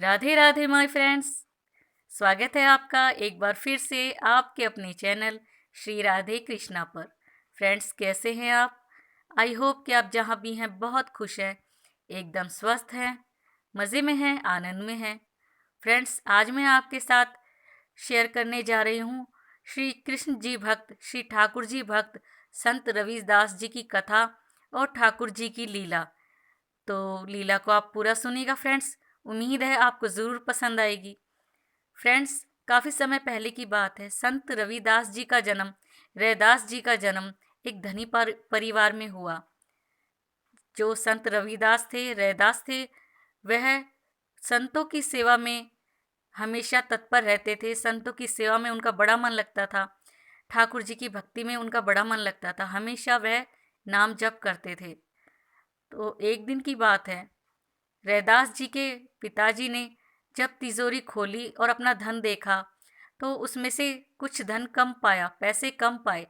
Radhe Radhe my friends. स्वागत है आपका एक बार फिर से आपके अपने चैनल श्री राधे कृष्णा पर। फ्रेंड्स, कैसे हैं आप? आई होप कि आप जहाँ भी हैं बहुत खुश हैं, एकदम स्वस्थ हैं, मज़े में हैं, आनंद में हैं। फ्रेंड्स, आज मैं आपके साथ शेयर करने जा रही हूँ श्री कृष्ण जी भक्त, श्री ठाकुर जी भक्त संत रविदास जी की कथा और ठाकुर जी की लीला। तो लीला को आप पूरा सुनिएगा फ्रेंड्स। उम्मीद है आपको ज़रूर पसंद आएगी। फ्रेंड्स, काफ़ी समय पहले की बात है। संत रविदास जी का जन्म, रैदास जी का जन्म एक धनी परिवार में हुआ। जो संत रविदास थे, रैदास थे, वह संतों की सेवा में हमेशा तत्पर रहते थे। संतों की सेवा में उनका बड़ा मन लगता था। ठाकुर जी की भक्ति में उनका बड़ा मन लगता था। हमेशा वह नाम जप करते थे। तो एक दिन की बात है, रैदास जी के पिताजी ने जब तिजोरी खोली और अपना धन देखा, तो उसमें से कुछ धन कम पाया, पैसे कम पाए।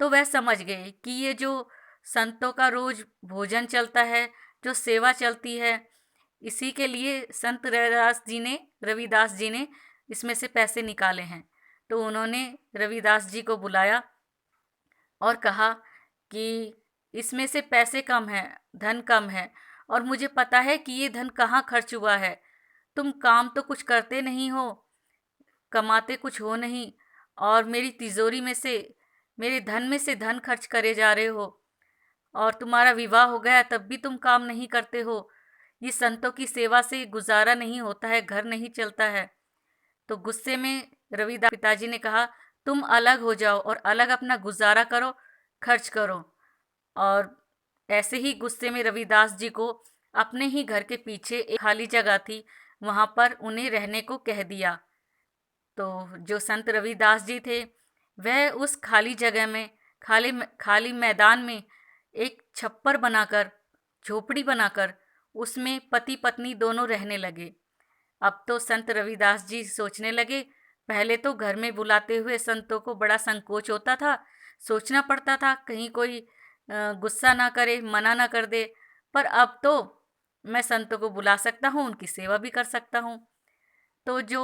तो वह समझ गए कि ये जो संतों का रोज भोजन चलता है, जो सेवा चलती है, इसी के लिए संत रविदास जी ने इसमें से पैसे निकाले हैं। तो उन्होंने रविदास जी को बुलाया और कहा कि इसमें से पैसे कम हैं, धन कम है, और मुझे पता है कि ये धन कहाँ खर्च हुआ है। तुम काम तो कुछ करते नहीं हो, कमाते कुछ हो नहीं, और मेरी तिजोरी में से, मेरे धन में से धन खर्च करे जा रहे हो। और तुम्हारा विवाह हो गया तब भी तुम काम नहीं करते हो। ये संतों की सेवा से गुजारा नहीं होता है, घर नहीं चलता है। तो गुस्से में रविदास पिताजी ने कहा, तुम अलग हो जाओ और अलग अपना गुजारा करो, खर्च करो। और ऐसे ही गुस्से में रविदास जी को अपने ही घर के पीछे एक खाली जगह थी, वहाँ पर उन्हें रहने को कह दिया। तो जो संत रविदास जी थे, वह उस खाली जगह में, खाली मैदान में एक छप्पर बनाकर, झोपड़ी बनाकर, उसमें पति पत्नी दोनों रहने लगे। अब तो संत रविदास जी सोचने लगे, पहले तो घर में बुलाते हुए संतों को बड़ा संकोच होता था, सोचना पड़ता था कहीं कोई गुस्सा ना करे, मना ना कर दे। पर अब तो मैं संतों को बुला सकता हूँ, उनकी सेवा भी कर सकता हूँ। तो जो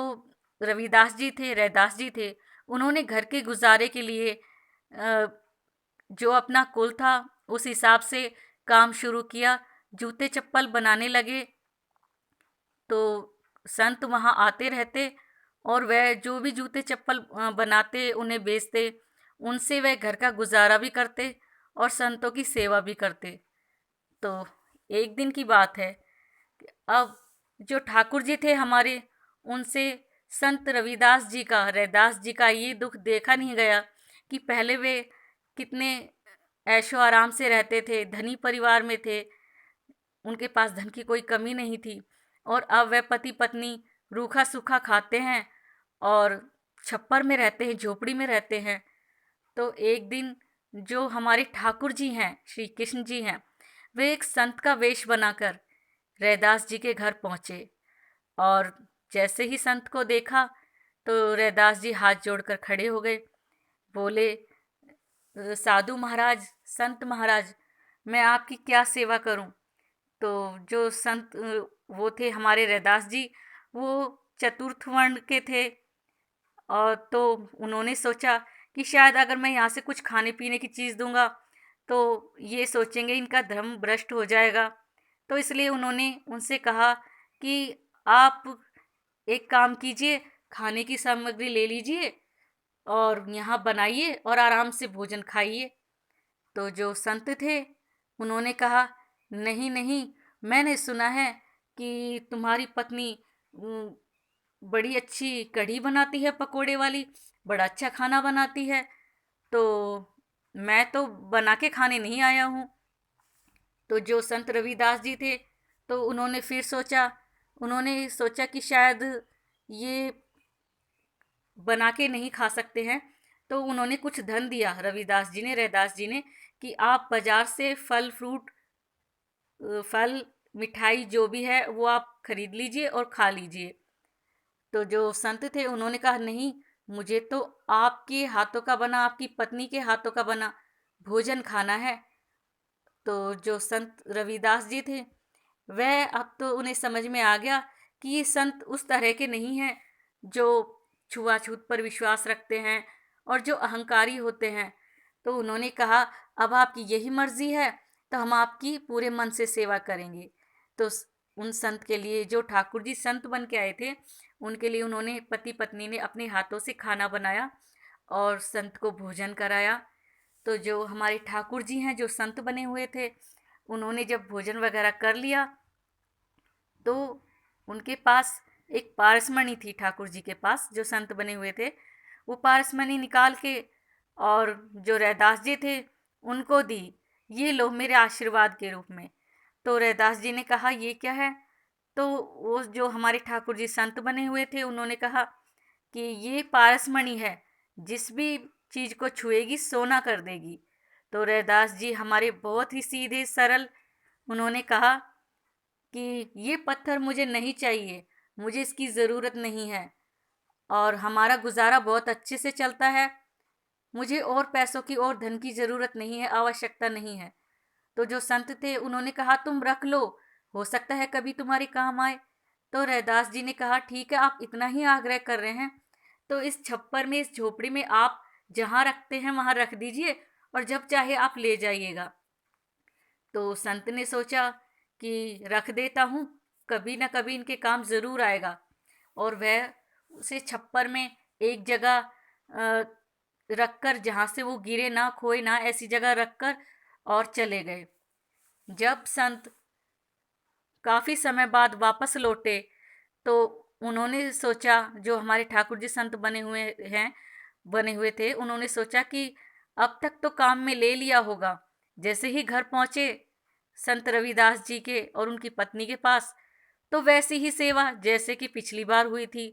रविदास जी थे, रैदास जी थे, उन्होंने घर के गुजारे के लिए जो अपना कुल था उस हिसाब से काम शुरू किया। जूते चप्पल बनाने लगे। तो संत वहाँ आते रहते और वह जो भी जूते चप्पल बनाते, उन्हें बेचते। उनसे वह घर का गुजारा भी करते और संतों की सेवा भी करते। तो एक दिन की बात है, अब जो ठाकुर जी थे हमारे, उनसे संत रविदास जी का, रैदास जी का ये दुख देखा नहीं गया कि पहले वे कितने ऐशो आराम से रहते थे, धनी परिवार में थे, उनके पास धन की कोई कमी नहीं थी। और अब वह पति पत्नी रूखा सूखा खाते हैं और छप्पर में रहते हैं, झोपड़ी में रहते हैं। तो एक दिन जो हमारे ठाकुर जी हैं, श्री कृष्ण जी हैं, वे एक संत का वेश बनाकर रैदास जी के घर पहुँचे। और जैसे ही संत को देखा, तो रैदास जी हाथ जोड़कर खड़े हो गए। बोले, साधु महाराज, संत महाराज, मैं आपकी क्या सेवा करूं?" तो जो संत वो थे हमारे रैदास जी, वो चतुर्थ वर्ण के थे। और तो उन्होंने सोचा कि शायद अगर मैं यहाँ से कुछ खाने पीने की चीज़ दूंगा तो ये सोचेंगे इनका धर्म भ्रष्ट हो जाएगा। तो इसलिए उन्होंने उनसे कहा कि आप एक काम कीजिए, खाने की सामग्री ले लीजिए और यहाँ बनाइए और आराम से भोजन खाइए। तो जो संत थे, उन्होंने कहा, नहीं नहीं, मैंने सुना है कि तुम्हारी पत्नी बड़ी अच्छी कढ़ी बनाती है, पकोड़े वाली, बड़ा अच्छा खाना बनाती है। तो मैं तो बना के खाने नहीं आया हूँ। तो जो संत रविदास जी थे, तो उन्होंने सोचा कि शायद ये बना के नहीं खा सकते हैं। तो उन्होंने कुछ धन दिया रविदास जी ने, रैदास जी ने, कि आप बाजार से फल फ्रूट, फल, मिठाई जो भी है वो आप खरीद लीजिए और खा लीजिए। तो जो संत थे उन्होंने कहा, नहीं, मुझे तो आपके हाथों का बना, आपकी पत्नी के हाथों का बना भोजन खाना है। तो जो संत रविदास जी थे, वह अब तो उन्हें समझ में आ गया कि ये संत उस तरह के नहीं हैं जो छुआछूत पर विश्वास रखते हैं और जो अहंकारी होते हैं। तो उन्होंने कहा, अब आपकी यही मर्जी है तो हम आपकी पूरे मन से सेवा करेंगे। तो उन संत के लिए, जो ठाकुर जी संत बन के आए थे, उनके लिए उन्होंने, पति पत्नी ने अपने हाथों से खाना बनाया और संत को भोजन कराया। तो जो हमारे ठाकुर जी हैं, जो संत बने हुए थे, उन्होंने जब भोजन वगैरह कर लिया तो उनके पास एक पारसमणि थी, ठाकुर जी के पास, जो संत बने हुए थे, वो पारसमणि निकाल के और जो रैदास जी थे उनको दी, ये लो मेरे आशीर्वाद के रूप में। तो रैदास जी ने कहा, ये क्या है? तो वो जो हमारे ठाकुर जी संत बने हुए थे, उन्होंने कहा कि ये पारसमणि है, जिस भी चीज़ को छुएगी सोना कर देगी। तो रैदास जी हमारे बहुत ही सीधे सरल, उन्होंने कहा कि ये पत्थर मुझे नहीं चाहिए, मुझे इसकी ज़रूरत नहीं है और हमारा गुजारा बहुत अच्छे से चलता है, मुझे और पैसों की और धन की ज़रूरत नहीं है, आवश्यकता नहीं है। तो जो संत थे उन्होंने कहा, तुम रख लो, हो सकता है कभी तुम्हारे काम आए। तो रैदास जी ने कहा, ठीक है, आप इतना ही आग्रह कर रहे हैं तो इस छप्पर में, इस झोपड़ी में आप जहाँ रखते हैं वहाँ रख दीजिए और जब चाहे आप ले जाइएगा। तो संत ने सोचा कि रख देता हूँ, कभी ना कभी इनके काम ज़रूर आएगा। और वह उसे छप्पर में एक जगह रखकर, जहाँ से वो गिरे ना, खोए ना, ऐसी जगह रखकर और चले गए। जब संत काफ़ी समय बाद वापस लौटे तो उन्होंने सोचा, जो हमारे ठाकुर जी संत बने हुए थे, उन्होंने सोचा कि अब तक तो काम में ले लिया होगा। जैसे ही घर पहुँचे संत रविदास जी के और उनकी पत्नी के पास, तो वैसी ही सेवा जैसे कि पिछली बार हुई थी।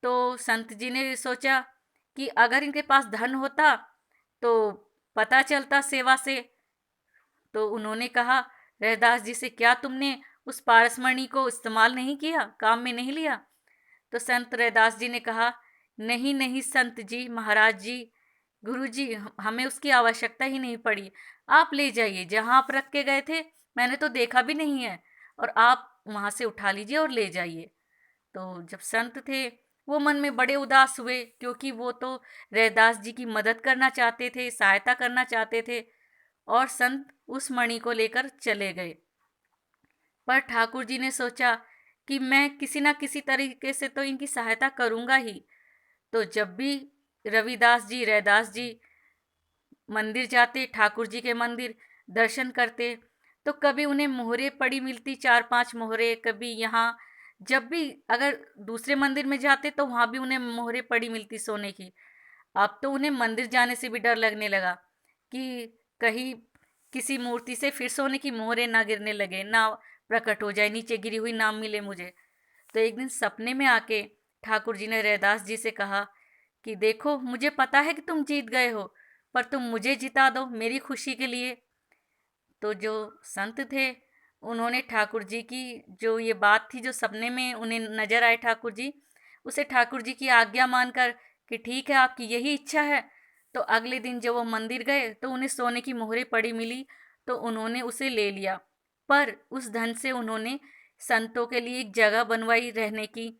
तो संत जी ने सोचा कि अगर इनके पास धन होता तो पता चलता सेवा से। तो उन्होंने कहा रैदास जी से, क्या तुमने उस पारसमणि को इस्तेमाल नहीं किया, काम में नहीं लिया? तो संत रैदास जी ने कहा, नहीं नहीं संत जी, महाराज जी, गुरु जी, हमें उसकी आवश्यकता ही नहीं पड़ी। आप ले जाइए, जहाँ आप रख के गए थे मैंने तो देखा भी नहीं है, और आप वहाँ से उठा लीजिए और ले जाइए। तो जब संत थे वो मन में बड़े उदास हुए, क्योंकि वो तो रैदास जी की मदद करना चाहते थे, सहायता करना चाहते थे, और संत उस मणि को लेकर चले गए। पर ठाकुर जी ने सोचा कि मैं किसी ना किसी तरीके से तो इनकी सहायता करूँगा ही। तो जब भी रविदास जी, रैदास जी मंदिर जाते, ठाकुर जी के मंदिर दर्शन करते, तो कभी उन्हें मोहरे पड़ी मिलती, 4-5 मोहरे, कभी यहाँ, जब भी अगर दूसरे मंदिर में जाते तो वहाँ भी उन्हें मोहरे पड़ी मिलती सोने की। अब तो उन्हें मंदिर जाने से भी डर लगने लगा कि कहीं किसी मूर्ति से फिर सोने की मोहरे ना गिरने लगे, ना प्रकट हो जाए, नीचे गिरी हुई ना मिले मुझे। तो एक दिन सपने में आके ठाकुर जी ने रैदास जी से कहा कि देखो, मुझे पता है कि तुम जीत गए हो, पर तुम मुझे जिता दो मेरी खुशी के लिए। तो जो संत थे उन्होंने ठाकुर जी की जो ये बात थी, जो सपने में उन्हें नजर आए ठाकुर जी, उसे ठाकुर जी की आज्ञा मानकर कि ठीक है, आपकी यही इच्छा है, तो अगले दिन जब वो मंदिर गए तो उन्हें सोने की मोहरें पड़ी मिली, तो उन्होंने उसे ले लिया। पर उस धन से उन्होंने संतों के लिए एक जगह बनवाई रहने की,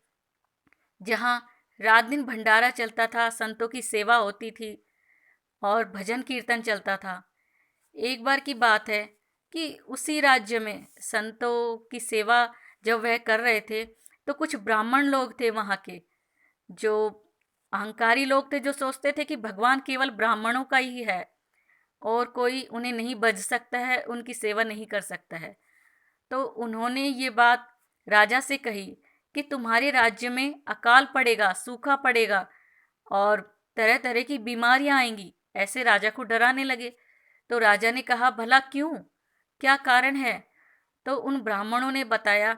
जहाँ रात दिन भंडारा चलता था, संतों की सेवा होती थी और भजन कीर्तन चलता था। एक बार की बात है कि उसी राज्य में संतों की सेवा जब वह कर रहे थे, तो कुछ ब्राह्मण लोग थे वहाँ के, जो अहंकारी लोग थे, जो सोचते थे कि भगवान केवल ब्राह्मणों का ही है और कोई उन्हें नहीं बज सकता है, उनकी सेवा नहीं कर सकता है। तो उन्होंने ये बात राजा से कही कि तुम्हारे राज्य में अकाल पड़ेगा, सूखा पड़ेगा और तरह तरह की बीमारियां आएंगी, ऐसे राजा को डराने लगे। तो राजा ने कहा, भला क्यों, क्या कारण है? तो उन ब्राह्मणों ने बताया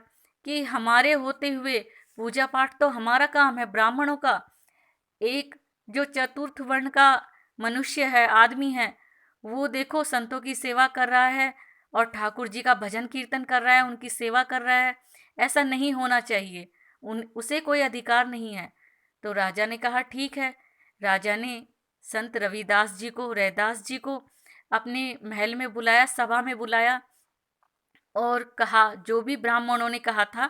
कि हमारे होते हुए पूजा पाठ तो हमारा काम है, ब्राह्मणों का। एक जो चतुर्थ वर्ण का मनुष्य है, आदमी है, वो देखो संतों की सेवा कर रहा है और ठाकुर जी का भजन कीर्तन कर रहा है, उनकी सेवा कर रहा है। ऐसा नहीं होना चाहिए, उसे कोई अधिकार नहीं है। तो राजा ने कहा, ठीक है। राजा ने संत रविदास जी को, रैदास जी को अपने महल में बुलाया, सभा में बुलाया और कहा, जो भी ब्राह्मणों ने कहा था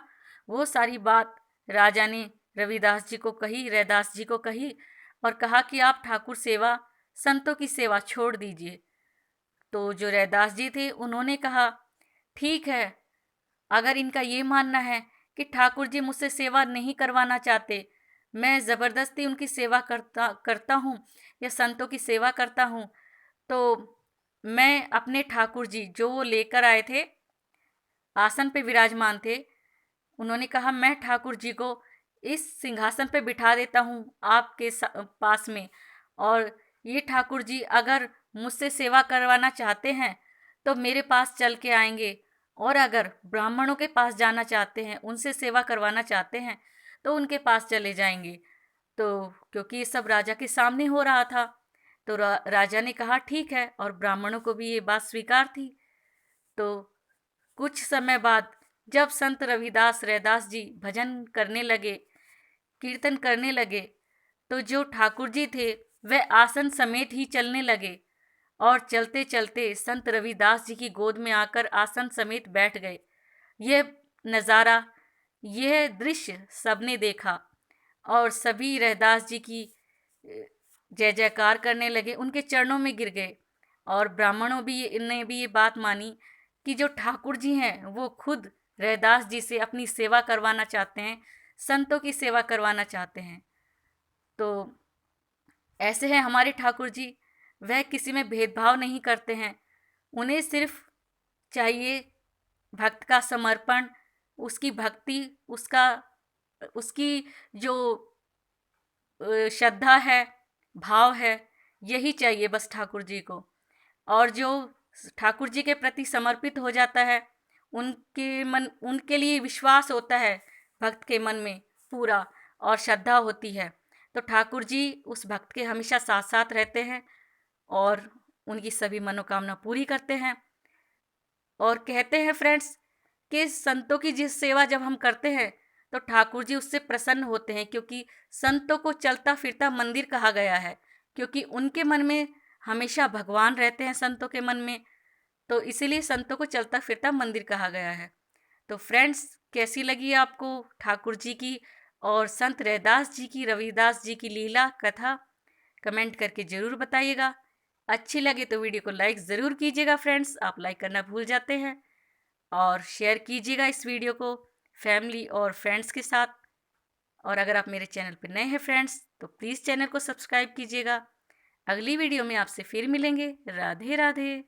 वो सारी बात राजा ने रविदास जी को कही, रैदास जी को कही और कहा कि आप ठाकुर सेवा, संतों की सेवा छोड़ दीजिए। तो जो रैदास जी थे उन्होंने कहा, ठीक है, अगर इनका ये मानना है कि ठाकुर जी मुझसे सेवा नहीं करवाना चाहते, मैं ज़बरदस्ती उनकी सेवा करता करता हूँ या संतों की सेवा करता हूँ, तो मैं अपने ठाकुर जी जो वो लेकर आए थे, आसन पे विराजमान थे, उन्होंने कहा मैं ठाकुर जी को इस सिंहासन पे बिठा देता हूँ आपके पास में, और ये ठाकुर जी अगर मुझसे सेवा करवाना चाहते हैं तो मेरे पास चल के आएंगे, और अगर ब्राह्मणों के पास जाना चाहते हैं, उनसे सेवा करवाना चाहते हैं तो उनके पास चले जाएंगे। तो क्योंकि ये सब राजा के सामने हो रहा था, तो राजा ने कहा ठीक है, और ब्राह्मणों को भी ये बात स्वीकार थी। तो कुछ समय बाद जब संत रविदास रैदास जी भजन करने लगे, कीर्तन करने लगे, तो जो ठाकुर जी थे वह आसन समेत ही चलने लगे, और चलते चलते संत रविदास जी की गोद में आकर आसन समेत बैठ गए। यह नज़ारा, यह दृश्य सबने देखा, और सभी रैदास जी की जय जयकार करने लगे, उनके चरणों में गिर गए। और ब्राह्मणों भी ने भी ये बात मानी कि जो ठाकुर जी हैं वो खुद रैदास जी से अपनी सेवा करवाना चाहते हैं, संतों की सेवा करवाना चाहते हैं। तो ऐसे हैं हमारे ठाकुर जी, वह किसी में भेदभाव नहीं करते हैं। उन्हें सिर्फ चाहिए भक्त का समर्पण, उसकी भक्ति, उसका उसकी जो श्रद्धा है, भाव है, यही चाहिए बस ठाकुर जी को। और जो ठाकुर जी के प्रति समर्पित हो जाता है, उनके लिए विश्वास होता है भक्त के मन में पूरा, और श्रद्धा होती है, तो ठाकुर जी उस भक्त के हमेशा साथ साथ रहते हैं और उनकी सभी मनोकामना पूरी करते हैं। और कहते हैं फ्रेंड्स कि संतों की जिस सेवा जब हम करते हैं तो ठाकुर जी उससे प्रसन्न होते हैं, क्योंकि संतों को चलता फिरता मंदिर कहा गया है, क्योंकि उनके मन में हमेशा भगवान रहते हैं, संतों के मन में, तो इसीलिए संतों को चलता फिरता मंदिर कहा गया है। तो फ्रेंड्स, कैसी लगी आपको ठाकुर जी की और संत रैदास जी की, रविदास जी की लीला कथा? कमेंट करके ज़रूर बताइएगा। अच्छी लगे तो वीडियो को लाइक ज़रूर कीजिएगा फ्रेंड्स, आप लाइक करना भूल जाते हैं, और शेयर कीजिएगा इस वीडियो को फैमिली और फ्रेंड्स के साथ। और अगर आप मेरे चैनल पर नए हैं फ्रेंड्स तो प्लीज़ चैनल को सब्सक्राइब कीजिएगा। अगली वीडियो में आपसे फिर मिलेंगे। राधे राधे।